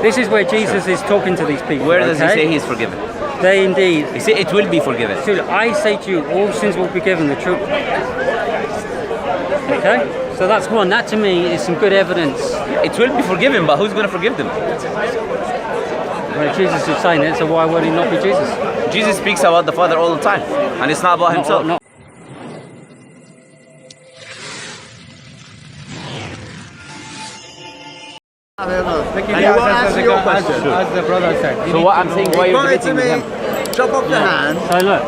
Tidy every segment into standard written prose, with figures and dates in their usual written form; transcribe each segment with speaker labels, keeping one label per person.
Speaker 1: This is where Jesus is talking to these people.
Speaker 2: Where does he say he is forgiven?
Speaker 1: They indeed.
Speaker 2: He said it will be forgiven.
Speaker 1: So I say to you, all sins will be forgiven. The truth. Okay? So that's one. That to me is some good evidence.
Speaker 2: It will be forgiven, but who's going to forgive them?
Speaker 1: Well, Jesus is saying it, so why would he not be Jesus?
Speaker 2: Jesus speaks about the Father all the time, and it's not about himself.
Speaker 1: Not.
Speaker 3: Answer your question.
Speaker 1: As the brother said.
Speaker 2: So what I'm saying, why you're debating with him?
Speaker 3: Chop off the hand.
Speaker 1: So look.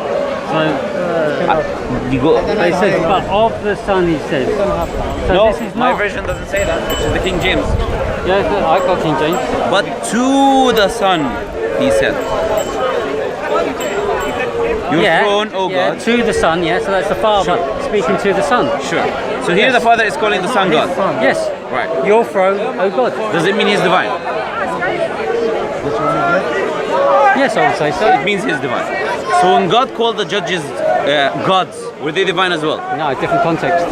Speaker 2: You go.
Speaker 1: They said, but of the Son, he said. So
Speaker 2: No,
Speaker 1: this is
Speaker 2: my
Speaker 1: not.
Speaker 2: version doesn't say that, which is the King James.
Speaker 1: Yeah, I got King James.
Speaker 2: But to the Son, he said. Your throne, O God.
Speaker 1: To the Son, yeah. So that's the Father speaking to the Son.
Speaker 2: Sure. So here the Father is calling the Son God.
Speaker 1: Yes.
Speaker 2: Right.
Speaker 1: Your throne, O God.
Speaker 2: Does it mean he's divine?
Speaker 1: Yes, I would say so.
Speaker 2: It means he's divine. So when God called the judges gods, were they divine as well?
Speaker 1: No, different context.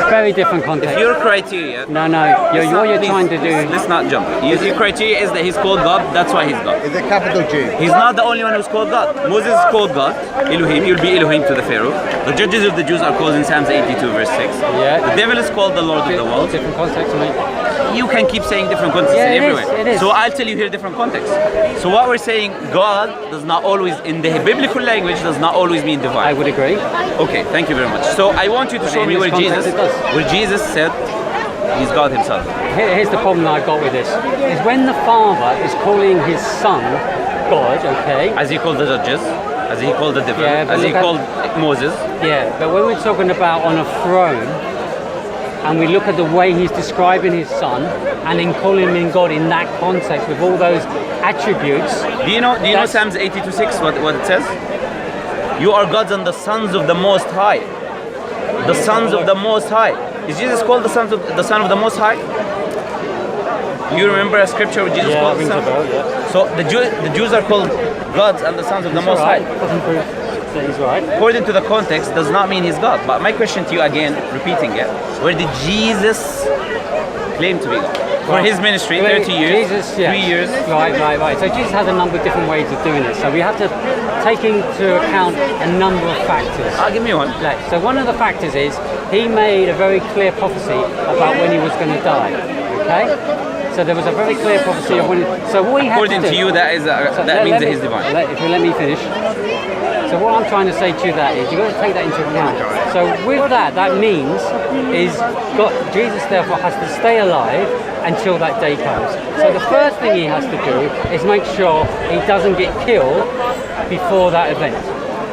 Speaker 1: Very different context.
Speaker 2: If your criteria...
Speaker 1: No, what you're trying to do...
Speaker 2: Let's not jump. Your criteria is that he's called God, that's why he's God.
Speaker 3: Is it capital G?
Speaker 2: He's not the only one who's called God. Moses is called God, Elohim, he'll be Elohim to the Pharaoh. The judges of the Jews are called in Psalms 82 verse 6.
Speaker 1: Yeah.
Speaker 2: The devil is called the Lord of the world.
Speaker 1: Different context, mate.
Speaker 2: You can keep saying different contexts everywhere.
Speaker 1: It is.
Speaker 2: So I'll tell you here different contexts. So what we're saying, God does not always, in the biblical language, does not always mean divine.
Speaker 1: I would agree.
Speaker 2: Okay, thank you very much. So I want you to show me where Jesus said he's God himself.
Speaker 1: Here's the problem that I've got with this. Is when the Father is calling his Son God, okay?
Speaker 2: As he called the judges, as he called the devil, as he called Moses.
Speaker 1: Yeah, but when we're talking about on a throne, and we look at the way he's describing his Son, and then calling him God in that context with all those attributes.
Speaker 2: Do you know Psalms 82:6 what it says? You are gods and the sons of the Most High. The sons of the Most High. Is Jesus called the Son of the Most High? You remember a scripture where Jesus called the Son? So the Jews are called gods and the sons of the Most High.
Speaker 1: Doesn't prove that he's right.
Speaker 2: According to the context, does not mean he's God. But my question to you again, repeating it, where did Jesus claim to be God? For his ministry, 30 years,
Speaker 1: Jesus, yeah.
Speaker 2: 3 years.
Speaker 1: Right. So Jesus has a number of different ways of doing it. So we have to take into account a number of factors.
Speaker 2: Give me one.
Speaker 1: So one of the factors is he made a very clear prophecy about when he was going to die. Okay? So there was a very clear prophecy of when. So what he had
Speaker 2: According to you, that means that he's divine.
Speaker 1: If you let me finish. So what I'm trying to say to you that is you've got to take that into account. So with that means is Jesus therefore has to stay alive until that day comes. So the first thing he has to do is make sure he doesn't get killed before that event.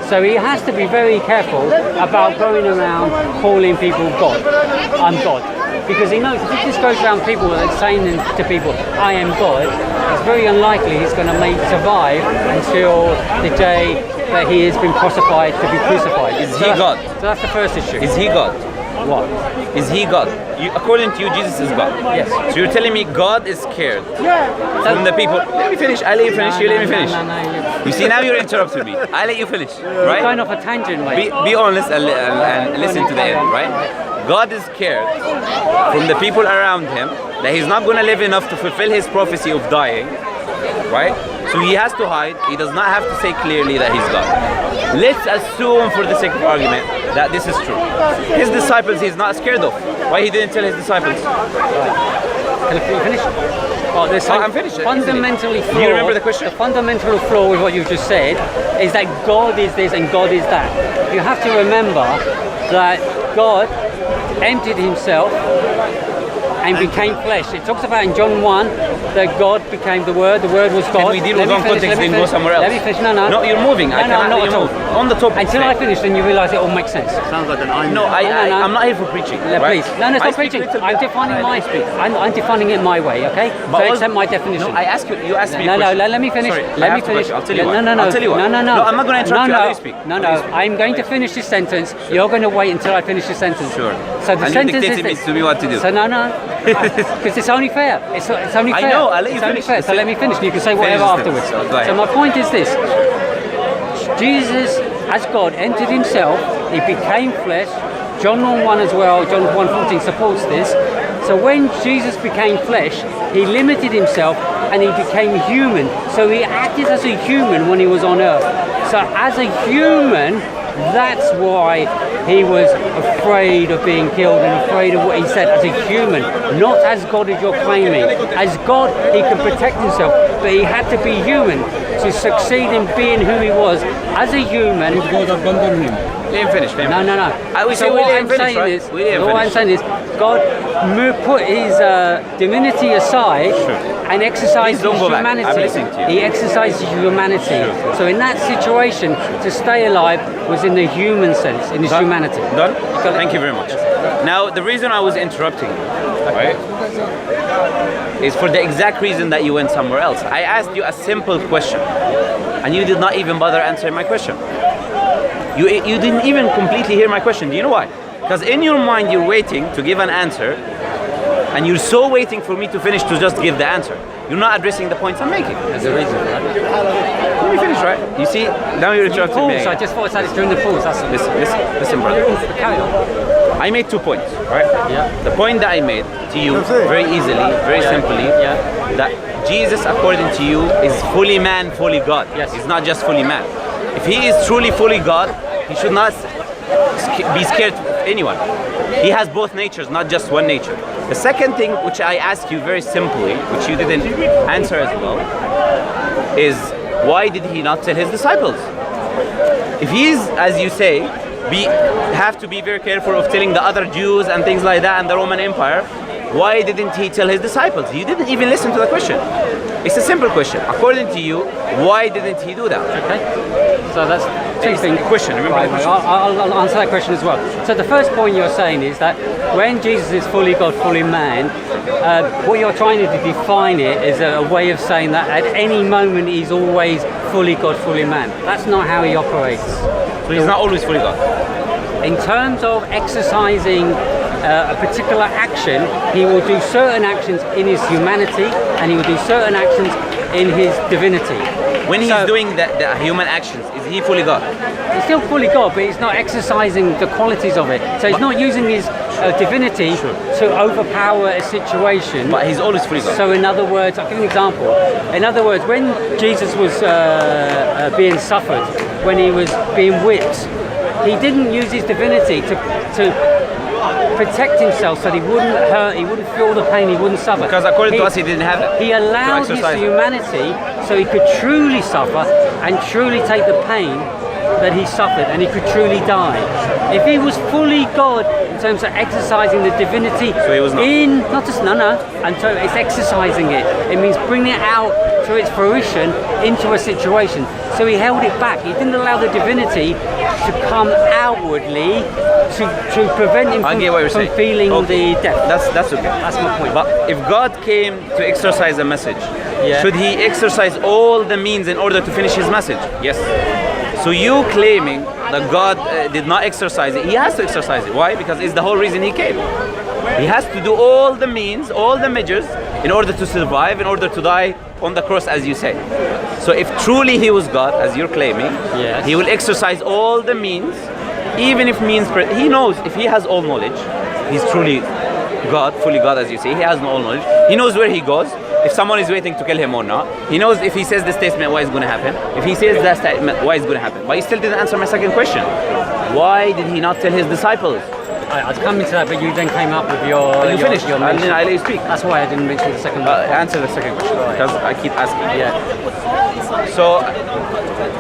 Speaker 1: So he has to be very careful about going around calling people God. I'm God. Because he knows if he just goes around people and saying to people, I am God, it's very unlikely he's going to survive until the day that he has been crucified to be crucified.
Speaker 2: Is he God?
Speaker 1: So that's the first issue.
Speaker 2: Is he God?
Speaker 1: What?
Speaker 2: Is he God? According to you, Jesus is God.
Speaker 1: Yes.
Speaker 2: So you're telling me God is scared from the people. Let me finish. I let you finish. You let me finish. You see, now you're interrupting me. I let you finish. Right?
Speaker 1: You're going off a tangent, mate.
Speaker 2: Be honest and listen to the end, right? God is scared from the people around him that he's not going to live enough to fulfill his prophecy of dying, right? So he has to hide. He does not have to say clearly that he's God. Let's assume for the sake of argument that this is true. His disciples he's not scared of. Why he didn't tell his disciples?
Speaker 1: Can I finish?
Speaker 2: I'm finished.
Speaker 1: Fundamentally flawed.
Speaker 2: Do you remember the question?
Speaker 1: The fundamental flaw with what you've just said is that God is this and God is that. You have to remember that God emptied himself and became flesh. It talks about in John 1 that God became the Word was God.
Speaker 2: Can we deal with one context and go somewhere else?
Speaker 1: Let me finish. No,
Speaker 2: you're moving. I cannot
Speaker 1: not at all.
Speaker 2: On the topic.
Speaker 1: Until I finish, then you realise it all makes sense.
Speaker 3: Sounds like an I'm
Speaker 2: I'm not here for preaching.
Speaker 1: Please. No, it's not preaching. I'm defining my speech. I'm defining it my way, okay? So accept my definition.
Speaker 2: No, I ask you. You asked me.
Speaker 1: No, let me finish.
Speaker 2: Sorry,
Speaker 1: let me finish.
Speaker 2: I'll tell you what.
Speaker 1: No.
Speaker 2: I'll tell you what.
Speaker 1: No.
Speaker 2: No, I'm not going to interrupt you. I'll let you speak.
Speaker 1: No. I'm going to finish this sentence. You're going to wait until I finish this sentence.
Speaker 2: Sure.
Speaker 1: So the sentence is this.
Speaker 2: To me what to do.
Speaker 1: So no. Because it's only fair. It's only fair.
Speaker 2: I know. I'll let you
Speaker 1: it's
Speaker 2: finish.
Speaker 1: Only fair. So let me finish. You can say whatever afterwards. So my point is this. Jesus, as God, entered himself. He became flesh. John 1 as well. John 1:14 supports this. So when Jesus became flesh, he limited himself and he became human. So he acted as a human when he was on earth. So as a human, that's why he was afraid of being killed and afraid of what he said as a human, not as God as you're claiming. As God, he could protect himself, but he had to be human to succeed in being who he was. As a human...
Speaker 4: Did God abandon him?
Speaker 2: We didn't finish.
Speaker 1: No.
Speaker 2: We say we didn't finish, right? We didn't
Speaker 1: What I'm saying is, God put his divinity aside and exercised his
Speaker 2: Please don't go back.
Speaker 1: humanity.
Speaker 2: I'm listening to you.
Speaker 1: He exercised his humanity. So in that situation, to stay alive was in the human sense, in his humanity.
Speaker 2: Done? Thank you very much. Now, the reason I was interrupting, right, is for the exact reason that you went somewhere else. I asked you a simple question, and you did not even bother answering my question. You didn't even completely hear my question. Do you know why? Because in your mind you're waiting to give an answer, and you're so waiting for me to finish to just give the answer. You're not addressing the points I'm making.
Speaker 1: There's a reason for that.
Speaker 2: Let me finish, right? You see, now you're interrupting me.
Speaker 1: Pause, I just thought I said it's during the pause. That's
Speaker 2: Listen, brother.
Speaker 1: Carry on.
Speaker 2: I made 2 points, right?
Speaker 1: Yeah.
Speaker 2: The point that I made to you very easily, very simply, that Jesus, according to you, is fully man, fully God.
Speaker 1: Yes.
Speaker 2: He's not just fully man. If he is truly fully God, he should not be scared of anyone. He has both natures, not just one nature. The second thing, which I asked you very simply, which you didn't answer as well, is why did he not tell his disciples? If he's, as you say, have to be very careful of telling the other Jews and things like that and the Roman Empire, why didn't he tell his disciples? You didn't even listen to the question. It's a simple question. According to you, why didn't he do that?
Speaker 1: Okay. So that's two things.
Speaker 2: Question. Remember
Speaker 1: Right,
Speaker 2: the question.
Speaker 1: I'll answer that question as well. So the first point you're saying is that when Jesus is fully God, fully man, what you're trying to define it is a way of saying that at any moment he's always fully God, fully man. That's not how he operates.
Speaker 2: So he's not always fully God.
Speaker 1: In terms of exercising a particular action, he will do certain actions in his humanity and he will do certain actions in his divinity.
Speaker 2: When he's doing the human actions, is he fully God?
Speaker 1: He's still fully God, but he's not exercising the qualities of it. So he's not using his divinity to overpower a situation.
Speaker 2: But he's always fully God.
Speaker 1: So in other words, I'll give you an example. In other words, when Jesus was being suffered, when he was being whipped, he didn't use his divinity to protect himself so that he wouldn't hurt, he wouldn't feel the pain, he wouldn't suffer.
Speaker 2: Because according to us, he didn't have it.
Speaker 1: He allowed his humanity so he could truly suffer and truly take the pain that he suffered, and he could truly die. If he was fully God in terms of exercising the divinity,
Speaker 2: so he was not.
Speaker 1: And so it's exercising it. It means bringing it out to its fruition into a situation. So he held it back. He didn't allow the divinity to come outwardly to prevent him from feeling the death.
Speaker 2: That's okay.
Speaker 1: That's my point.
Speaker 2: But if God came to exercise a message, should he exercise all the means in order to finish his message? Yes. So you claiming that God did not exercise it, he has to exercise it. Why? Because it's the whole reason he came. He has to do all the means, all the measures in order to survive, in order to die on the cross, as you say. So if truly he was God, as you're claiming, he will exercise all the means, even if means, he knows if he has all knowledge, he's truly God, fully God, as you say, he has all knowledge. He knows where he goes. If someone is waiting to kill him or not, he knows if he says the statement, what is going to happen. If he says that statement, what is going to happen. But he still didn't answer my second question. Why did he not tell his disciples?
Speaker 1: I was coming to that, but you then came up with your...
Speaker 2: You finished, and then I let you speak.
Speaker 1: That's why I didn't mention the second one.
Speaker 2: Answer the second question, because I keep asking.
Speaker 1: Yeah.
Speaker 2: So...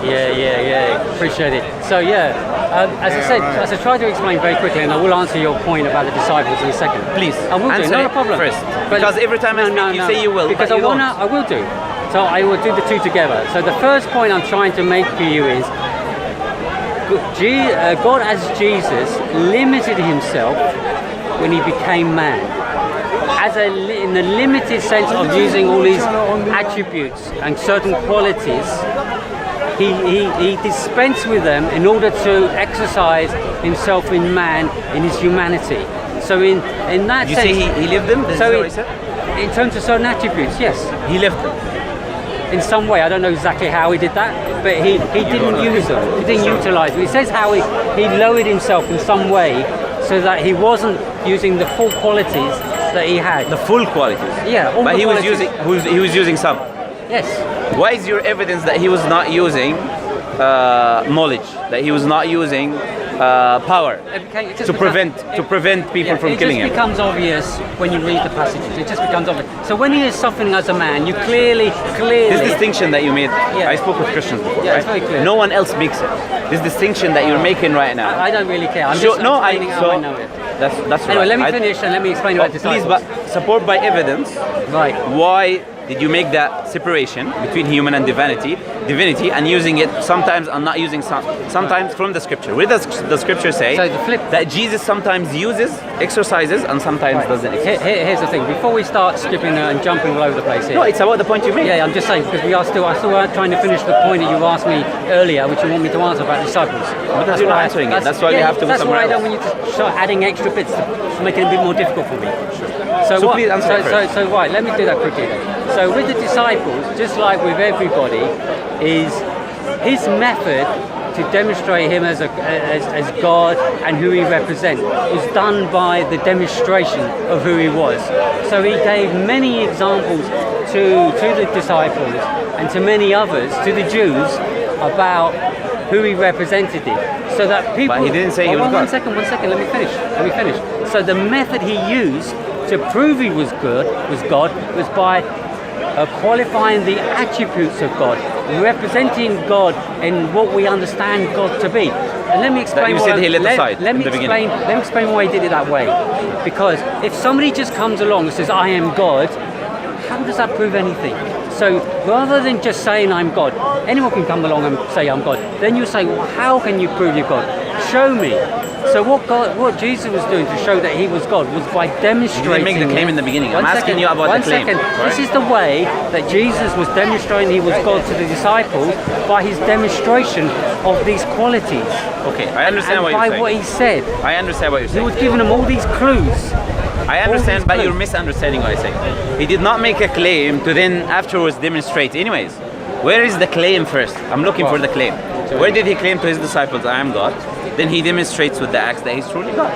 Speaker 1: Yeah. Appreciate it. So as I said, as I tried to explain very quickly, and I will answer your point about the disciples in a second.
Speaker 2: Please,
Speaker 1: I will
Speaker 2: answer
Speaker 1: do, not a problem.
Speaker 2: First.
Speaker 1: But
Speaker 2: because every time I speak, you say you will,
Speaker 1: because
Speaker 2: but you
Speaker 1: I will do. So I will do the two together. So the first point I'm trying to make for you is God as Jesus limited himself when he became man. In the limited sense of using all these attributes and certain qualities, he dispensed with them in order to exercise himself in man, in his humanity. So in that sense...
Speaker 2: You say he lived them? Is that what he said?
Speaker 1: In terms of certain attributes, yes.
Speaker 2: He lived them?
Speaker 1: In some way, I don't know exactly how he did that, but he didn't use them. He didn't utilize them. He says how he lowered himself in some way so that he wasn't using the full qualities that he had.
Speaker 2: The full qualities.
Speaker 1: Yeah, all
Speaker 2: But
Speaker 1: the
Speaker 2: he was
Speaker 1: qualities.
Speaker 2: using he was using some.
Speaker 1: Yes.
Speaker 2: Why is your evidence that he was not using knowledge? That he was not using power to prevent people from killing him?
Speaker 1: It just becomes obvious when you read the passages. It just becomes obvious. So when he is suffering as a man, you clearly.
Speaker 2: This distinction that you made,
Speaker 1: Yeah.
Speaker 2: I spoke with Christians before,
Speaker 1: Yeah,
Speaker 2: right?
Speaker 1: it's very clear.
Speaker 2: No one else makes it. This distinction that you're making right now.
Speaker 1: I don't really care. I'm
Speaker 2: So-
Speaker 1: just
Speaker 2: no,
Speaker 1: explaining how I know it.
Speaker 2: That's
Speaker 1: Anyway,
Speaker 2: right.
Speaker 1: let me finish and let me explain about
Speaker 2: Please,
Speaker 1: disciples.
Speaker 2: but support by evidence.
Speaker 1: Right.
Speaker 2: Why did you make that separation between human and divinity, and using it sometimes and not using sometimes from the scripture? Where does the scripture say
Speaker 1: So the flip-
Speaker 2: that Jesus sometimes uses exercises and sometimes doesn't exercise?
Speaker 1: Here's the thing. Before we start skipping and jumping all over the place here.
Speaker 2: No, it's about the point you made.
Speaker 1: Yeah, I'm just saying because I still trying to finish the point that you asked me earlier, which you want me to answer about disciples.
Speaker 2: Because you're not answering it. That's why we have to go
Speaker 1: That's
Speaker 2: somewhere
Speaker 1: why I don't
Speaker 2: else.
Speaker 1: want you to start adding extra bits to make it a bit more difficult for me.
Speaker 2: So please answer it first.
Speaker 1: So right, let me do that quickly then. So with the disciples, just like with everybody, is his method to demonstrate him as God and who he represents was done by the demonstration of who he was. So he gave many examples to the disciples and to many others, to the Jews, about who he represented him. So that people...
Speaker 2: But he didn't say he was God.
Speaker 1: One second, let me finish. So the method he used to prove he was God was by qualifying the attributes of God, representing God in what we understand God to be. And let me explain
Speaker 2: you said he lit aside in the beginning.
Speaker 1: Let me explain why he did it that way. Because if somebody just comes along and says, I am God, how does that prove anything? So rather than just saying I'm God, anyone can come along and say I'm God. Then you say, well, how can you prove you're God? Show me. So what Jesus was doing to show that he was God was by demonstrating...
Speaker 2: You didn't make the claim in the beginning. I'm asking you about the claim. Right?
Speaker 1: This is the way that Jesus was demonstrating he was God to the disciples by his demonstration of these qualities.
Speaker 2: Okay, I understand what you're saying.
Speaker 1: By what he said.
Speaker 2: I understand what you're
Speaker 1: He
Speaker 2: saying.
Speaker 1: was giving them all these clues.
Speaker 2: I understand, but you're misunderstanding what I say. He did not make a claim to then afterwards demonstrate. Anyways, where is the claim first? I'm looking for the claim. Where did he claim to his disciples, I am God? Then he demonstrates with the acts that he's truly God.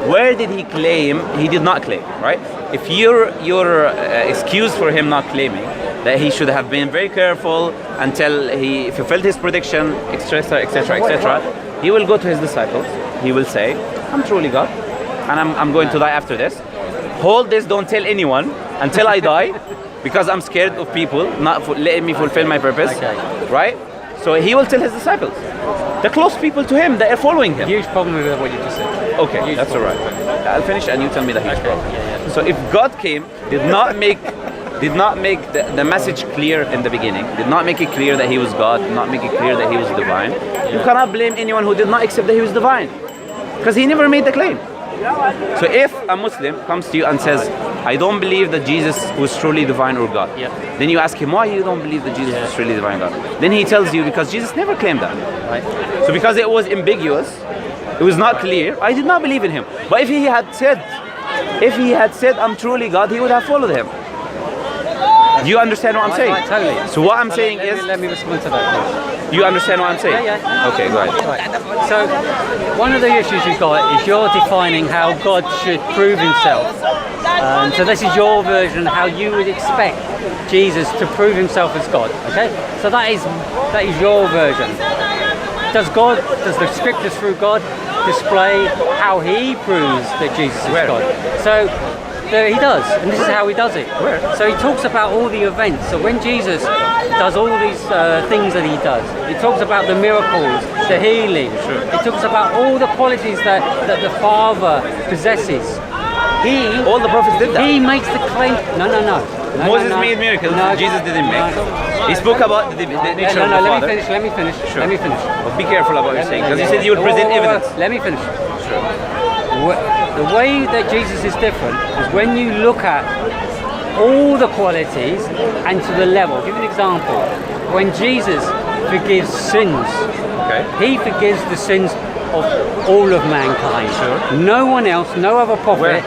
Speaker 2: Where did he claim? He did not claim, right? If your excuse for him not claiming that he should have been very careful until he fulfilled his prediction, etc., etc., he will go to his disciples. He will say, I'm truly God, and I'm going to die after this. Hold this, don't tell anyone until I die, because I'm scared of people not letting me fulfill my purpose, right? So he will tell his disciples, the close people to him that are following him.
Speaker 1: Huge problem with what you just said.
Speaker 2: Okay,
Speaker 1: Huge
Speaker 2: that's all right. I'll finish and you tell me the huge problem.
Speaker 1: Yeah.
Speaker 2: So if God came, did not make the message clear in the beginning, did not make it clear that he was God, did not make it clear that he was divine, you cannot blame anyone who did not accept that he was divine, because he never made the claim. So if a Muslim comes to you and says, I don't believe that Jesus was truly divine or God, then you ask him, why you don't believe that Jesus was truly divine or God? Then he tells you, because Jesus never claimed that. Right? So because it was ambiguous, it was not clear, I did not believe in him. But if he had said, I'm truly God, he would have followed him. Do you understand what I'm saying?
Speaker 1: Right, totally.
Speaker 2: So what I'm saying is...
Speaker 1: Let me respond to that, please.
Speaker 2: You understand what I'm saying?
Speaker 1: Yeah.
Speaker 2: Okay, go ahead.
Speaker 1: Right. So, one of the issues you've got is you're defining how God should prove himself. So this is your version how you would expect Jesus to prove himself as God. Okay? So that is your version. Does the scriptures through God display how he proves that Jesus is God? So he does, and this is how he does it. So he talks about all the events. So when Jesus does all these things that he does, he talks about the miracles, the healing. He talks about all the qualities that the Father possesses.
Speaker 2: All the prophets did that.
Speaker 1: He makes the claim. No.
Speaker 2: Moses made miracles. Jesus didn't make. He spoke about the nature of the Father.
Speaker 1: Let me finish.
Speaker 2: Sure. Well, be careful about what you're saying, because you said you would present evidence.
Speaker 1: Let me finish. The way that Jesus is different is when you look at all the qualities and to the level. I'll give you an example. When Jesus forgives sins, he forgives the sins of all of mankind. No one else, no other prophet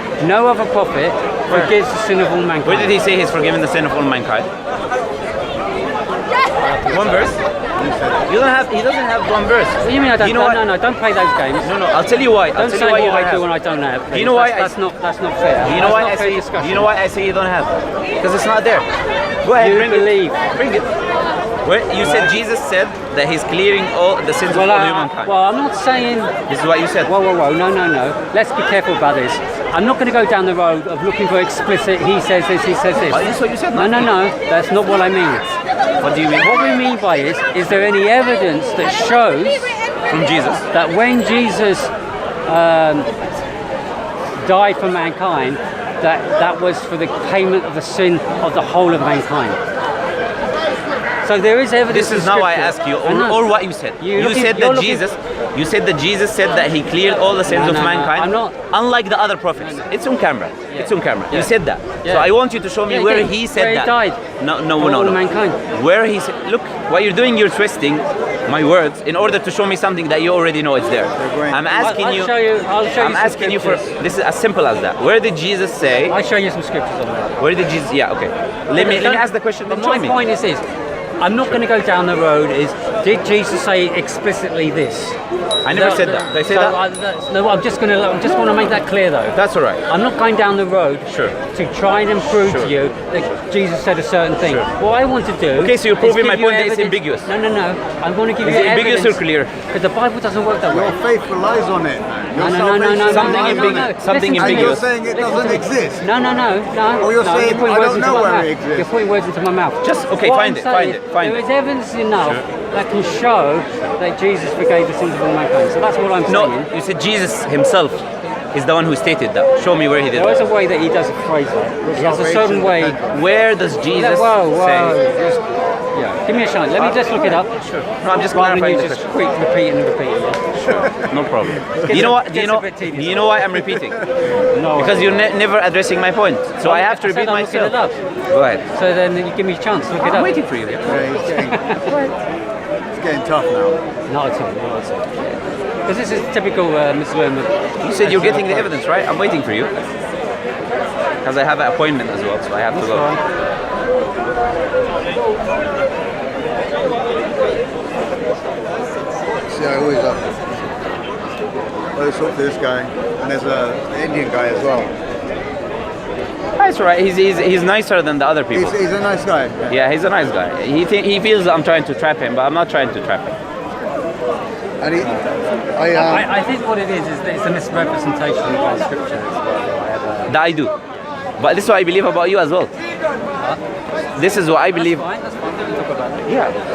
Speaker 1: forgives the sin of all mankind.
Speaker 2: Where did he say he's forgiven the sin of all mankind? One verse? You don't have. He doesn't have one verse.
Speaker 1: What do you mean I don't?
Speaker 2: You know
Speaker 1: No, don't play those games.
Speaker 2: No, I'll tell you why.
Speaker 1: Don't say what I do when I don't have.
Speaker 2: Do you know why?
Speaker 1: That's not fair.
Speaker 2: Do you know why I say?
Speaker 1: Discussion.
Speaker 2: Do you know why I say you don't have? Because it's not there. Go ahead.
Speaker 1: You
Speaker 2: bring
Speaker 1: believe.
Speaker 2: it. Bring it. Where you said Jesus said that he's clearing all the sins of all humankind.
Speaker 1: Well, I'm not saying.
Speaker 2: This is what you said.
Speaker 1: Whoa, no. Let's be careful about this. I'm not going to go down the road of looking for explicit. He says this. He says this.
Speaker 2: Oh, that's what you said.
Speaker 1: No. That's not what I mean.
Speaker 2: What do you mean?
Speaker 1: What we mean by is there any evidence that shows
Speaker 2: From Jesus.
Speaker 1: that when Jesus died for mankind, that was for the payment of the sin of the whole of mankind? So there is evidence.
Speaker 2: This is not why I ask you, or what you said. You said that Jesus said that he cleared all the sins of mankind.
Speaker 1: I'm not.
Speaker 2: Unlike the other prophets. It's on camera.
Speaker 1: Yeah.
Speaker 2: It's on camera.
Speaker 1: Yeah.
Speaker 2: You said that.
Speaker 1: Yeah.
Speaker 2: So I want you to show me where he said
Speaker 1: where
Speaker 2: that.
Speaker 1: He died.
Speaker 2: No.
Speaker 1: All of mankind.
Speaker 2: Where he said, look, what you're doing, you're twisting my words in order to show me something that you already know is there. I'm asking you.
Speaker 1: I'll show you.
Speaker 2: I'm asking you for. This is as simple as that. Where did Jesus say?
Speaker 1: I'll show you some scriptures on that.
Speaker 2: Where did Jesus? Yeah. Okay. Let me ask the question.
Speaker 1: But
Speaker 2: Then
Speaker 1: my
Speaker 2: show me.
Speaker 1: point is this. I'm not going to go down the road did Jesus say explicitly this?
Speaker 2: I never said that. Did I say that?
Speaker 1: No, I just want to make that clear though.
Speaker 2: That's all right.
Speaker 1: I'm not going down the road
Speaker 2: Sure.
Speaker 1: to try and prove to you that Jesus said a certain thing.
Speaker 2: Sure.
Speaker 1: What I want to do.
Speaker 2: Okay, so you're
Speaker 1: is
Speaker 2: proving
Speaker 1: give
Speaker 2: my
Speaker 1: you
Speaker 2: point that it's
Speaker 1: evidence.
Speaker 2: ambiguous.
Speaker 1: No. I'm going to give
Speaker 2: Is
Speaker 1: you
Speaker 2: it ambiguous
Speaker 1: evidence.
Speaker 2: or clear?
Speaker 1: Because the Bible doesn't work that way.
Speaker 3: Your faith relies on it. Your
Speaker 1: No.
Speaker 2: Something
Speaker 3: relies on
Speaker 2: ambiguous.
Speaker 3: it.
Speaker 2: Something
Speaker 1: Listen to me.
Speaker 3: And you're
Speaker 2: ambiguous.
Speaker 3: saying it doesn't exist.
Speaker 1: No.
Speaker 3: Or you're saying,
Speaker 1: putting
Speaker 3: I
Speaker 1: words
Speaker 3: don't
Speaker 1: into
Speaker 3: know
Speaker 1: my
Speaker 3: where
Speaker 1: mouth.
Speaker 3: it exists.
Speaker 1: You're putting words into my mouth.
Speaker 2: Just- okay,
Speaker 1: What
Speaker 2: find
Speaker 1: I'm
Speaker 2: it, find
Speaker 1: saying
Speaker 2: it, find
Speaker 1: There
Speaker 2: it.
Speaker 1: is evidence enough that can show that Jesus forgave the sins of all mankind. So that's what I'm saying.
Speaker 2: No, you said Jesus himself is the one who stated that. Show me where he did
Speaker 1: There is
Speaker 2: that.
Speaker 1: a way that he does phrase it. He has a certain way.
Speaker 2: Where does Jesus
Speaker 1: Whoa.
Speaker 2: say?
Speaker 1: Yeah, give me a chance. Let me just look it up.
Speaker 2: Sure. No, I'm just
Speaker 1: Rather than
Speaker 2: clarifying
Speaker 1: you
Speaker 2: the
Speaker 1: just
Speaker 2: question.
Speaker 1: repeat it.
Speaker 2: Sure. No problem.
Speaker 1: Gets
Speaker 2: You know
Speaker 1: a-
Speaker 2: what? Do
Speaker 1: gets
Speaker 2: you know?
Speaker 1: a bit tedious.
Speaker 2: Do you know why I'm repeating?
Speaker 1: No.
Speaker 2: Because you're never addressing my point. So I have to
Speaker 1: I said
Speaker 2: repeat
Speaker 1: I'm looking
Speaker 2: myself.
Speaker 1: it up.
Speaker 2: Go ahead.
Speaker 1: So then you give me a chance to look it
Speaker 2: I'm
Speaker 1: up.
Speaker 2: waiting for you.
Speaker 3: It's getting tough now.
Speaker 1: Not at all. Because this is typical Muslim.
Speaker 2: You said you're getting the evidence, right? I'm waiting for you. Because I have an appointment as well, so I have to go.
Speaker 3: See, I always let's talk to this guy. And there's an Indian guy as well.
Speaker 2: That's right. He's nicer than the other people.
Speaker 3: He's a nice guy.
Speaker 2: Yeah, he's a nice guy. He feels I'm trying to trap him, but I'm not trying to trap him.
Speaker 3: And
Speaker 1: I think what it is that it's a misrepresentation of scripture as well.
Speaker 2: That I do. But this is what I believe about you as well. This is what I believe.
Speaker 1: That's fine. We can talk about that.
Speaker 2: Yeah.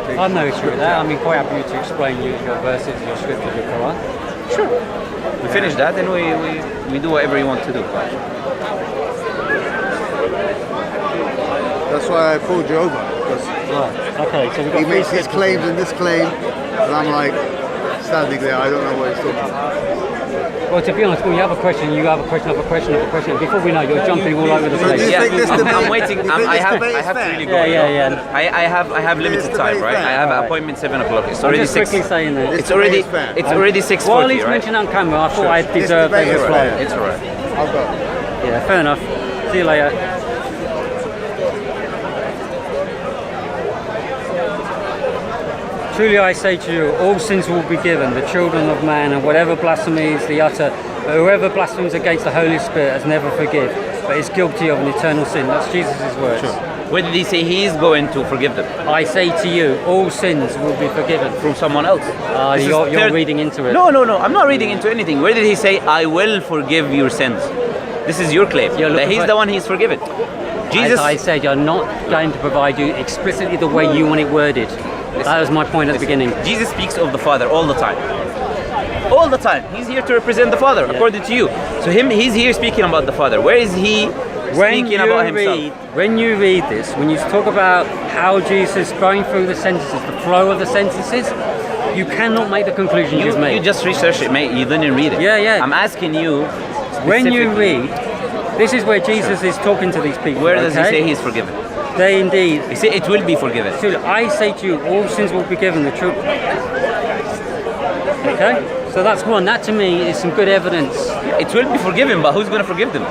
Speaker 1: I have no issue with that. I mean, quite happy to explain your verses, your scriptures, your Quran.
Speaker 2: Sure. We finish that, then we do whatever you want to do.
Speaker 3: That's why I pulled you over. Because
Speaker 1: Right. Okay. So we've got
Speaker 3: he
Speaker 1: three
Speaker 3: makes his
Speaker 1: scriptures
Speaker 3: claims
Speaker 1: here.
Speaker 3: and this claim, and I'm like standing there. I don't know what he's talking about.
Speaker 1: Well, to be honest, when you have a question, you have a question of a question of a question. Before we know, you're jumping all over the
Speaker 3: So do
Speaker 1: place.
Speaker 3: you
Speaker 2: Yeah,
Speaker 3: think this
Speaker 2: I'm
Speaker 3: debate-
Speaker 2: waiting.
Speaker 3: you think
Speaker 2: I
Speaker 3: this
Speaker 2: have
Speaker 3: debate is
Speaker 2: to
Speaker 3: fair?
Speaker 2: really go.
Speaker 1: Yeah.
Speaker 2: I have limited time, right? I have an appointment 7 o'clock. It's
Speaker 1: I'm
Speaker 2: already
Speaker 1: just
Speaker 2: 6.
Speaker 1: quickly saying that.
Speaker 3: This
Speaker 2: It's already
Speaker 3: debate is fair.
Speaker 2: it's already 6:40,
Speaker 1: While he's
Speaker 2: right?
Speaker 1: mentioned on camera, I thought I deserved
Speaker 3: debate
Speaker 1: a
Speaker 3: is
Speaker 1: reply.
Speaker 3: fair.
Speaker 2: It's alright.
Speaker 3: I'll go.
Speaker 1: Yeah, fair enough. See you later. Truly I say to you, all sins will be given, the children of man, and whatever blasphemies they utter. But whoever blasphemes against the Holy Spirit has never forgive, but is guilty of an eternal sin. That's Jesus' words.
Speaker 2: Where did he say he's going to forgive them?
Speaker 1: I say to you, all sins will be forgiven.
Speaker 2: From someone else? This is
Speaker 1: You're
Speaker 2: third-
Speaker 1: reading into it.
Speaker 2: No, I'm not reading into anything. Where did he say, I will forgive your sins? This is your claim.
Speaker 1: You're
Speaker 2: That
Speaker 1: looking
Speaker 2: he's
Speaker 1: for-
Speaker 2: the one he's forgiven. Jesus.
Speaker 1: As I said, you're not going to provide you explicitly the way you want it worded. That was my point at the beginning.
Speaker 2: Jesus speaks of the Father all the time. All the time. He's here to represent the Father, according to you. So he's here speaking about the Father. Where is he speaking about himself?
Speaker 1: When you read this, when you talk about how Jesus going through the sentences, the flow of the sentences, you cannot make the conclusion you've
Speaker 2: You
Speaker 1: made.
Speaker 2: just researched it, mate. You didn't read it.
Speaker 1: Yeah.
Speaker 2: I'm asking you.
Speaker 1: When you
Speaker 2: specifically,
Speaker 1: read, this is where Jesus is talking to these people.
Speaker 2: where does he
Speaker 1: okay?
Speaker 2: say he's forgiven?
Speaker 1: They indeed.
Speaker 2: He said it will be forgiven.
Speaker 1: Truly, I say to you, all sins will be given. The truth. Okay, so that's one. That to me is some good evidence.
Speaker 2: It will be forgiven, but who's going to forgive them?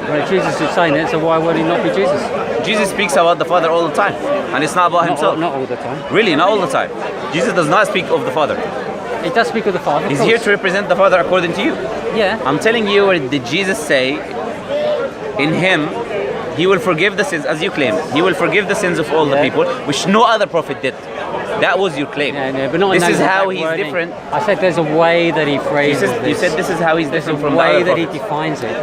Speaker 1: Well, Jesus is saying it, so why would he not be Jesus?
Speaker 2: Jesus speaks about the Father all the time, and it's not about himself.
Speaker 1: Not all the time.
Speaker 2: Really, not all the time. Jesus does not speak of the Father.
Speaker 1: He does speak of the Father.
Speaker 2: He's here to represent the Father according to you.
Speaker 1: Yeah.
Speaker 2: I'm telling you, what did Jesus say? In him, he will forgive the sins, as you claim. He will forgive the sins of all the people, which no other prophet did. That was your claim.
Speaker 1: Yeah, but not
Speaker 2: this
Speaker 1: in
Speaker 2: is
Speaker 1: that
Speaker 2: how
Speaker 1: exact
Speaker 2: he's
Speaker 1: wording.
Speaker 2: different.
Speaker 1: I said there's a way that he phrases this.
Speaker 2: You said this is how he's
Speaker 1: There's
Speaker 2: different
Speaker 1: a
Speaker 2: from the
Speaker 1: way
Speaker 2: other
Speaker 1: that he
Speaker 2: prophets.
Speaker 1: defines it.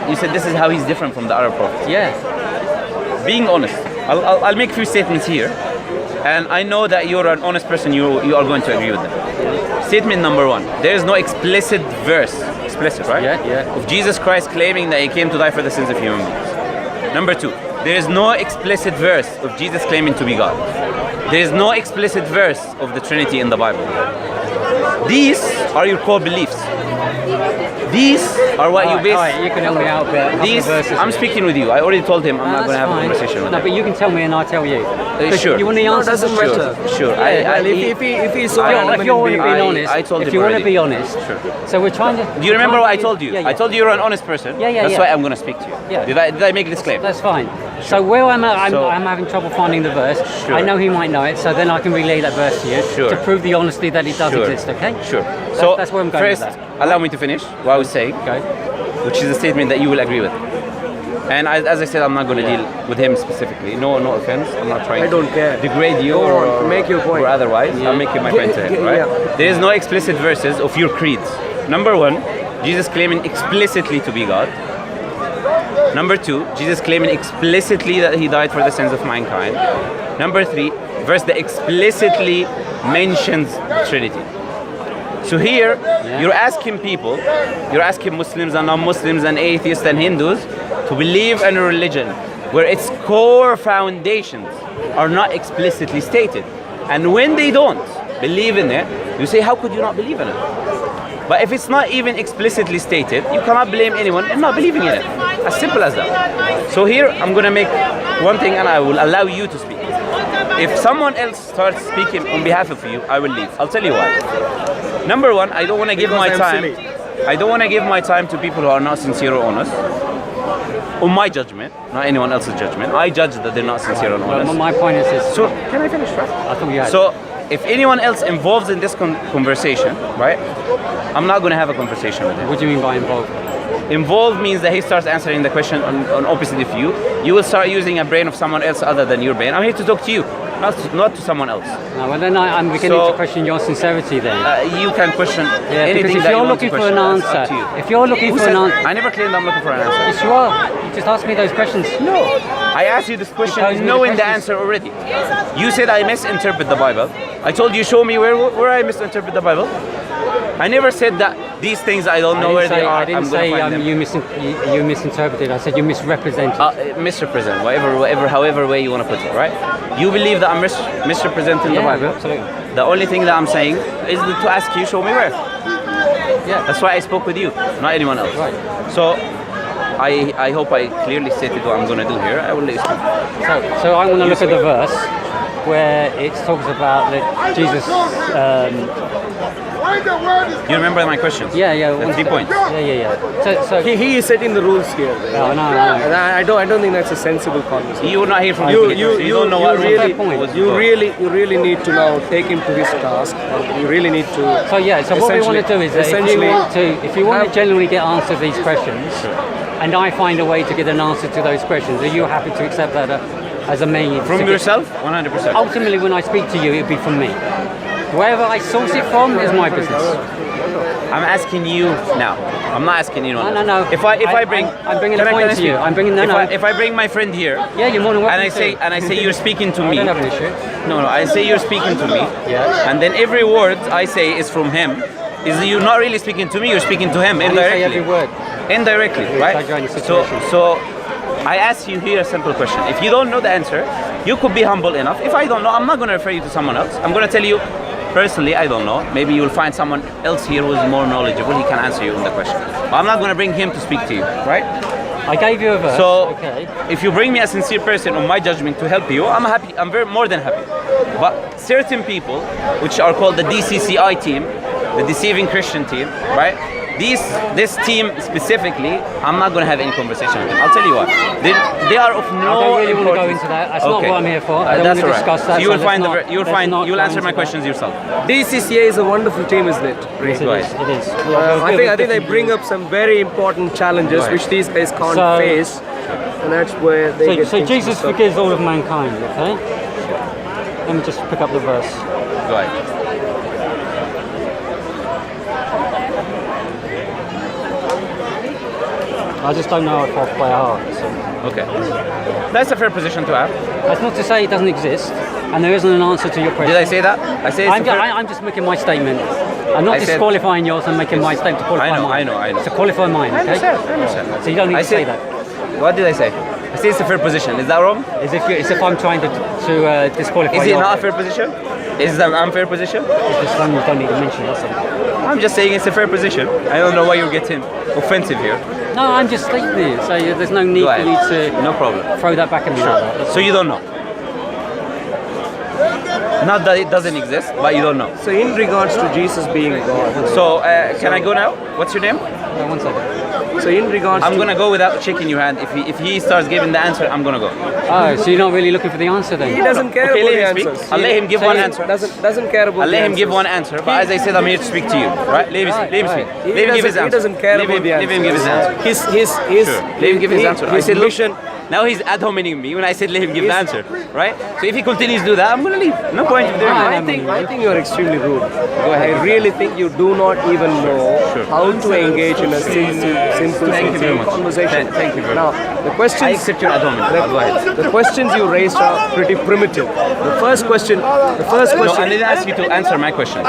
Speaker 2: You said this is how he's different from the other prophets.
Speaker 1: Yeah.
Speaker 2: Being honest, I'll make a few statements here, and I know that you're an honest person. You are going to agree with them. Statement number one: there is no explicit verse, explicit, right?
Speaker 1: Yeah.
Speaker 2: Of Jesus Christ claiming that he came to die for the sins of human beings. Number two: there is no explicit verse of Jesus claiming to be God. There is no explicit verse of the Trinity in the Bible. These are your core beliefs. These are what you base.
Speaker 1: Alright, you can help me out a bit.
Speaker 2: These,
Speaker 1: verses
Speaker 2: I'm
Speaker 1: here.
Speaker 2: speaking with you. I already told him I'm not going to have a
Speaker 1: That's fine.
Speaker 2: conversation with
Speaker 1: No,
Speaker 2: him.
Speaker 1: but you can tell me and I'll tell you.
Speaker 2: Sure.
Speaker 1: You want the answer?
Speaker 4: doesn't matter.
Speaker 2: Sure.
Speaker 1: Yeah,
Speaker 4: If he's so
Speaker 1: If you want to be honest,
Speaker 2: I told
Speaker 1: if
Speaker 2: him
Speaker 1: you want to
Speaker 2: already.
Speaker 1: be honest,
Speaker 2: Sure.
Speaker 1: so we're trying to.
Speaker 2: Do you remember what I
Speaker 1: trying to-
Speaker 2: told you?
Speaker 1: Yeah.
Speaker 2: I told you you're an honest person.
Speaker 1: Yeah,
Speaker 2: That's
Speaker 1: yeah.
Speaker 2: why I'm going to speak to you.
Speaker 1: Yeah.
Speaker 2: Did I make this claim?
Speaker 1: That's fine. So where I'm at,
Speaker 2: So-
Speaker 1: I'm having trouble finding the verse.
Speaker 2: Sure.
Speaker 1: I know he might know it, so then I can relay that verse to you
Speaker 2: Sure.
Speaker 1: to prove the honesty that it does
Speaker 2: Sure.
Speaker 1: exist. Okay?
Speaker 2: Sure. So
Speaker 1: that's where I'm going with
Speaker 2: first,
Speaker 1: that.
Speaker 2: allow me to finish what I was saying,
Speaker 1: Okay.
Speaker 2: which is a statement that you will agree with. And as I said, I'm not going to deal with him specifically. No offense. I'm not trying
Speaker 4: I don't
Speaker 2: to
Speaker 4: care.
Speaker 2: degrade you
Speaker 4: Go on,
Speaker 2: or
Speaker 4: make your point.
Speaker 2: or otherwise. I'm making my point to him, right?
Speaker 4: Yeah.
Speaker 2: There is no explicit verses of your creeds. Number one, Jesus claiming explicitly to be God. Number two, Jesus claiming explicitly that he died for the sins of mankind. Number three, verse that explicitly mentions the Trinity. So here, you're asking people, you're asking Muslims and non-Muslims and atheists and Hindus to believe in a religion where its core foundations are not explicitly stated. And when they don't believe in it, you say, how could you not believe in it? But if it's not even explicitly stated, you cannot blame anyone in not believing in it. As simple as that. So here, I'm going to make one thing and I will allow you to speak. If someone else starts speaking on behalf of you, I will leave. I'll tell you why. Number one, I don't want to give my time. I don't want to give my time to people who are not sincere or honest. On my judgment, not anyone else's judgment. I judge that they're not sincere and
Speaker 1: Well,
Speaker 2: honest.
Speaker 1: my point is this.
Speaker 2: So, can I finish first?
Speaker 1: I thought you had.
Speaker 2: So, if anyone else involved in this conversation, right, I'm not going to have a conversation with him.
Speaker 1: What do you mean by involved?
Speaker 2: Involved means that he starts answering the question on opposite of you. You will start using a brain of someone else other than your brain. I'm here to talk to you, not to someone else.
Speaker 1: No, well then I'm beginning
Speaker 2: So-
Speaker 1: to question your sincerity then.
Speaker 2: You can question
Speaker 1: Yeah, because
Speaker 2: anything
Speaker 1: if
Speaker 2: that you
Speaker 1: you're
Speaker 2: want to
Speaker 1: looking for
Speaker 2: question.
Speaker 1: an
Speaker 2: That's up
Speaker 1: answer,
Speaker 2: to you.
Speaker 1: if you're looking
Speaker 2: Who
Speaker 1: for
Speaker 2: said-
Speaker 1: an answer,
Speaker 2: I never claimed I'm looking for an answer.
Speaker 1: yes you are. You just asked me those questions.
Speaker 2: No, I asked you this question
Speaker 1: posed me the
Speaker 2: knowing the
Speaker 1: questions.
Speaker 2: answer already. You said I misinterpret the Bible. I told you show me where I misinterpret the Bible. I never said that these things I don't know where they are.
Speaker 1: I didn't
Speaker 2: I'm gonna
Speaker 1: say
Speaker 2: find them.
Speaker 1: you misinterpreted. I said you misrepresented.
Speaker 2: Misrepresent, however way you want to put it, right? You believe that I'm misrepresenting the
Speaker 1: Yeah,
Speaker 2: Bible.
Speaker 1: absolutely.
Speaker 2: The only thing that I'm saying is to ask you, show me where.
Speaker 1: Yeah.
Speaker 2: That's why I spoke with you, not anyone else.
Speaker 1: Right.
Speaker 2: So, I hope I clearly stated what I'm going to do here. I will let you speak.
Speaker 1: So I want to look at the verse where it talks about that Jesus.
Speaker 2: You remember my questions?
Speaker 1: Yeah.
Speaker 2: The 3 points.
Speaker 1: Yeah. So
Speaker 4: He is setting the rules here.
Speaker 1: no.
Speaker 4: And I don't think that's a sensible conversation.
Speaker 2: You were not here from the
Speaker 4: You
Speaker 2: beginning, so you don't know what
Speaker 1: really-
Speaker 2: was
Speaker 4: You
Speaker 2: before.
Speaker 4: really need to now take him to his task. And you really need to.
Speaker 1: So what we want to do is that if you want to
Speaker 4: have-
Speaker 1: genuinely get answers to these questions, and I find a way to get an answer to those questions, are you happy to accept that as a means?
Speaker 2: From
Speaker 1: to get-
Speaker 2: yourself? 100%.
Speaker 1: Ultimately, when I speak to you, it'd be from me. Wherever I source it from is my business.
Speaker 2: I'm asking you now. I'm not asking anyone.
Speaker 1: No.
Speaker 2: else. If I bring,
Speaker 1: I'm bringing
Speaker 2: can
Speaker 1: a
Speaker 2: I-
Speaker 1: point
Speaker 2: can I
Speaker 1: to you.
Speaker 2: speak?
Speaker 1: I'm bringing
Speaker 2: If I bring my friend here,
Speaker 1: Yeah, you're more than welcome.
Speaker 2: and I say you're speaking to
Speaker 1: I
Speaker 2: me.
Speaker 1: don't have an issue.
Speaker 2: No, I say you're speaking to me.
Speaker 1: Yeah.
Speaker 2: And then every word I say is from him. Is you're not really speaking to me, you're speaking to him
Speaker 1: I didn't say
Speaker 2: indirectly.
Speaker 1: every word.
Speaker 2: Indirectly,
Speaker 1: Yeah,
Speaker 2: right?
Speaker 1: exaggerating the
Speaker 2: So,
Speaker 1: situation.
Speaker 2: so I ask you here a simple question. If you don't know the answer, you could be humble enough. If I don't know, I'm not going to refer you to someone else. I'm going to tell you, personally, I don't know. Maybe you'll find someone else here who's more knowledgeable. He can answer you on the question. But I'm not going to bring him to speak to you, right?
Speaker 1: I gave you a verse.
Speaker 2: So,
Speaker 1: okay.
Speaker 2: if you bring me a sincere person on my judgment to help you, I'm happy. I'm more than happy. But certain people, which are called the DCCI team, the deceiving Christian team, right? this team specifically, I'm not going to have any conversation with them. I'll tell you what. They are of no
Speaker 1: I don't really want to go
Speaker 2: importance.
Speaker 1: into that. That's not what I'm here for. I don't
Speaker 2: That's
Speaker 1: want to
Speaker 2: all right.
Speaker 1: discuss that.
Speaker 2: So you will
Speaker 1: so
Speaker 2: find
Speaker 1: let's not-
Speaker 2: you'll
Speaker 1: let's
Speaker 2: find
Speaker 1: not
Speaker 2: you'll
Speaker 1: go
Speaker 2: answer
Speaker 1: into
Speaker 2: my
Speaker 1: that.
Speaker 2: questions yourself.
Speaker 4: DCCI is a wonderful team, isn't it?
Speaker 1: Yes, it
Speaker 2: Go
Speaker 1: is.
Speaker 2: ahead.
Speaker 1: It is.
Speaker 4: I think they bring up some very important challenges
Speaker 2: Go ahead.
Speaker 4: which these guys can't
Speaker 1: So-
Speaker 4: face, and that's where they get
Speaker 1: So
Speaker 4: things
Speaker 1: Jesus
Speaker 4: messed up.
Speaker 1: forgives all of mankind. Okay. Let me just pick up the verse.
Speaker 2: Go ahead.
Speaker 1: I just don't know it off by heart. So.
Speaker 2: Okay. That's a fair position to have.
Speaker 1: That's not to say it doesn't exist, and there isn't an answer to your question.
Speaker 2: Did I say that? I say it's a fair...
Speaker 1: I'm just making my statement. I'm not
Speaker 2: I said-
Speaker 1: disqualifying yours. I'm making my statement to qualify
Speaker 2: I know,
Speaker 1: mine.
Speaker 2: I know.
Speaker 1: To qualify mine, okay?
Speaker 2: I understand.
Speaker 1: So you don't need
Speaker 2: I
Speaker 1: to say
Speaker 2: said-
Speaker 1: that.
Speaker 2: What did I say? I say it's a fair position. Is that wrong?
Speaker 1: As if I'm trying to disqualify
Speaker 2: Is it
Speaker 1: yours.
Speaker 2: not a fair position? Is it an unfair position?
Speaker 1: It's just one you don't need to mention. That's all.
Speaker 2: I'm just saying it's a fair position. I don't know why you're getting offensive here.
Speaker 1: No, I'm just stating it. So there's no need
Speaker 2: Go
Speaker 1: for you
Speaker 2: ahead.
Speaker 1: to
Speaker 2: No problem.
Speaker 1: throw that back at me. Like that.
Speaker 2: So you don't know. Not that it doesn't exist, but you don't know.
Speaker 4: So in regards to Jesus being God,
Speaker 2: So can I go now? What's your name?
Speaker 1: One second.
Speaker 4: so in regards
Speaker 2: I'm
Speaker 4: to
Speaker 2: gonna go without shaking your hand. If he starts giving the answer, I'm gonna go.
Speaker 1: Oh, so you're not really looking for the answer then?
Speaker 4: he doesn't care
Speaker 2: Okay,
Speaker 4: about
Speaker 2: let
Speaker 4: the
Speaker 2: him
Speaker 4: answers.
Speaker 2: speak. I'll let him give
Speaker 1: So
Speaker 2: one
Speaker 1: you-
Speaker 2: answer.
Speaker 4: Doesn't care about
Speaker 2: I'll
Speaker 4: the
Speaker 2: let him give
Speaker 4: answers.
Speaker 2: one answer. But as I said, I'm here to speak to you. Right? Let him
Speaker 1: Right.
Speaker 2: speak. Let him give his answer.
Speaker 4: He doesn't care
Speaker 2: Let
Speaker 4: about
Speaker 2: him-
Speaker 4: the
Speaker 2: Let him give his answer.
Speaker 4: His
Speaker 2: Sure. Let him give his answer. I
Speaker 4: His
Speaker 2: said, look,
Speaker 4: mission.
Speaker 2: now he's ad hominem me when I said let him give the answer, right? So if he continues to do that, I'm gonna leave. No point of doing
Speaker 1: Ah,
Speaker 2: that.
Speaker 4: I think you're extremely rude. I really think you do not even know how to engage in a simple,
Speaker 2: Thank you very
Speaker 4: sincere
Speaker 2: much.
Speaker 4: conversation.
Speaker 2: Thank you very
Speaker 4: Now,
Speaker 2: much.
Speaker 4: the questions.
Speaker 2: I accept your ad hominem. Go ahead.
Speaker 4: The questions you raised are pretty primitive. The first question.
Speaker 2: No, I didn't ask you to answer my question.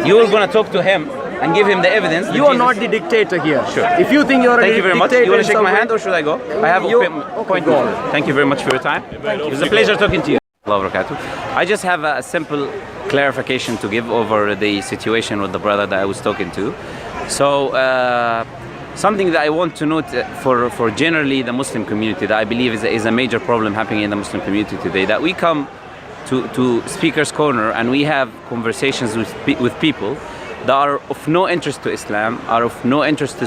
Speaker 2: You were gonna talk to him and give him the evidence. that
Speaker 4: You are
Speaker 2: Jesus-
Speaker 4: not the dictator here.
Speaker 2: Sure.
Speaker 4: If you think you're
Speaker 2: Thank
Speaker 4: a
Speaker 2: you very much.
Speaker 4: dictator
Speaker 2: You want
Speaker 4: in
Speaker 2: to shake
Speaker 4: some
Speaker 2: my
Speaker 4: way-
Speaker 2: hand or should I go? I have a point.
Speaker 4: go on.
Speaker 2: Thank you very much for your time. It was a pleasure talking to you. Allah barakatuh. I just have a simple clarification to give over the situation with the brother that I was talking to. So, something that I want to note for generally the Muslim community that I believe is a major problem happening in the Muslim community today, that we come to Speaker's Corner and we have conversations with people that are of no interest to Islam, are of no interest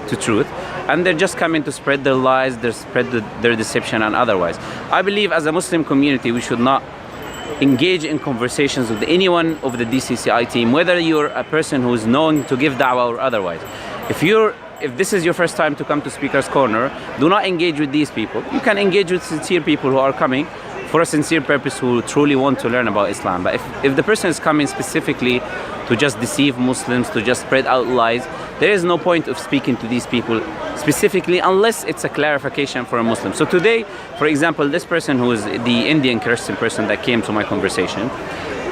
Speaker 2: to truth, and they're just coming to spread their lies, they spread their deception and otherwise. I believe as a Muslim community we should not engage in conversations with anyone of the DCCI team, whether you're a person who's known to give da'wah or otherwise. If this is your first time to come to Speaker's Corner, do not engage with these people. You can engage with sincere people who are coming for a sincere purpose, who truly want to learn about Islam. But if the person is coming specifically to just deceive Muslims, to just spread out lies, there is no point of speaking to these people specifically unless it's a clarification for a Muslim. So today, for example, this person who is the Indian Christian person that came to my conversation,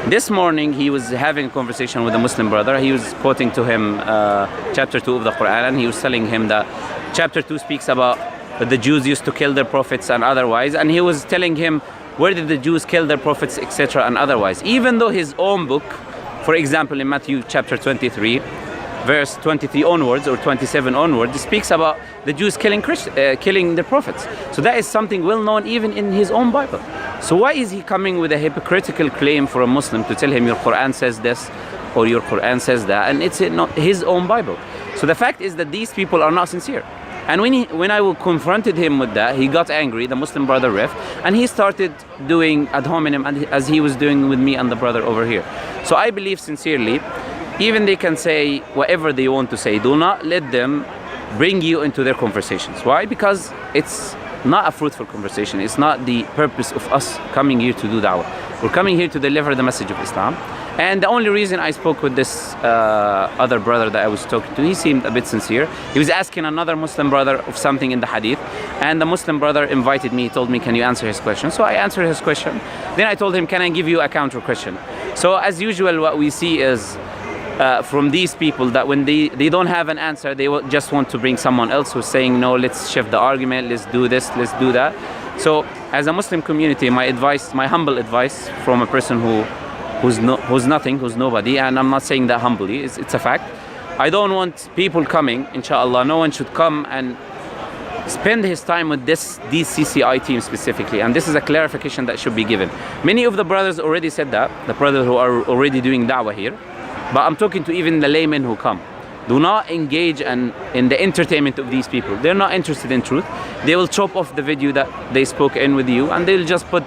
Speaker 2: this morning he was having a conversation with a Muslim brother. He was quoting to him chapter 2 of the Quran, and he was telling him that chapter 2 speaks about the Jews used to kill their prophets and otherwise, and he was telling him where did the Jews kill their prophets, etc. and otherwise, even though his own book, for example in Matthew chapter 23 verse 23 onwards or 27 onwards, speaks about the Jews killing the prophets. So that is something well known even in his own Bible. So why is he coming with a hypocritical claim for a Muslim to tell him your Quran says this or your Quran says that, and it's not his own Bible? So the fact is that these people are not sincere. And when I confronted him with that, he got angry, the Muslim brother Ref, and he started doing ad hominem as he was doing with me and the brother over here. So I believe sincerely, even they can say whatever they want to say, do not let them bring you into their conversations. Why? Because it's not a fruitful conversation. It's not the purpose of us coming here to do da'wah. We're coming here to deliver the message of Islam. And the only reason I spoke with this other brother that I was talking to, he seemed a bit sincere. He was asking another Muslim brother of something in the hadith, and the Muslim brother invited me, he told me, can you answer his question? So I answered his question. Then I told him, can I give you a counter question? So as usual, what we see is from these people that when they don't have an answer, they just want to bring someone else who's saying, no, let's shift the argument, let's do this, let's do that. So as a Muslim community, my advice, my humble advice from a person who's nothing, who's nobody, and I'm not saying that humbly, it's a fact. I don't want people coming, inshallah, no one should come and spend his time with this DCCI team specifically, and this is a clarification that should be given. Many of the brothers already said that, the brothers who are already doing da'wah here, but I'm talking to even the laymen who come. Do not engage in the entertainment of these people. They're not interested in truth. They will chop off the video that they spoke in with you, and they'll just put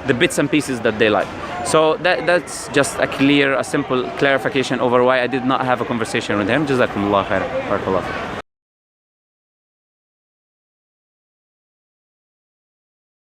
Speaker 2: the bits and pieces that they like. So that's just a simple clarification over why I did not have a conversation with him. Jazakumullah khairan. Barakallah.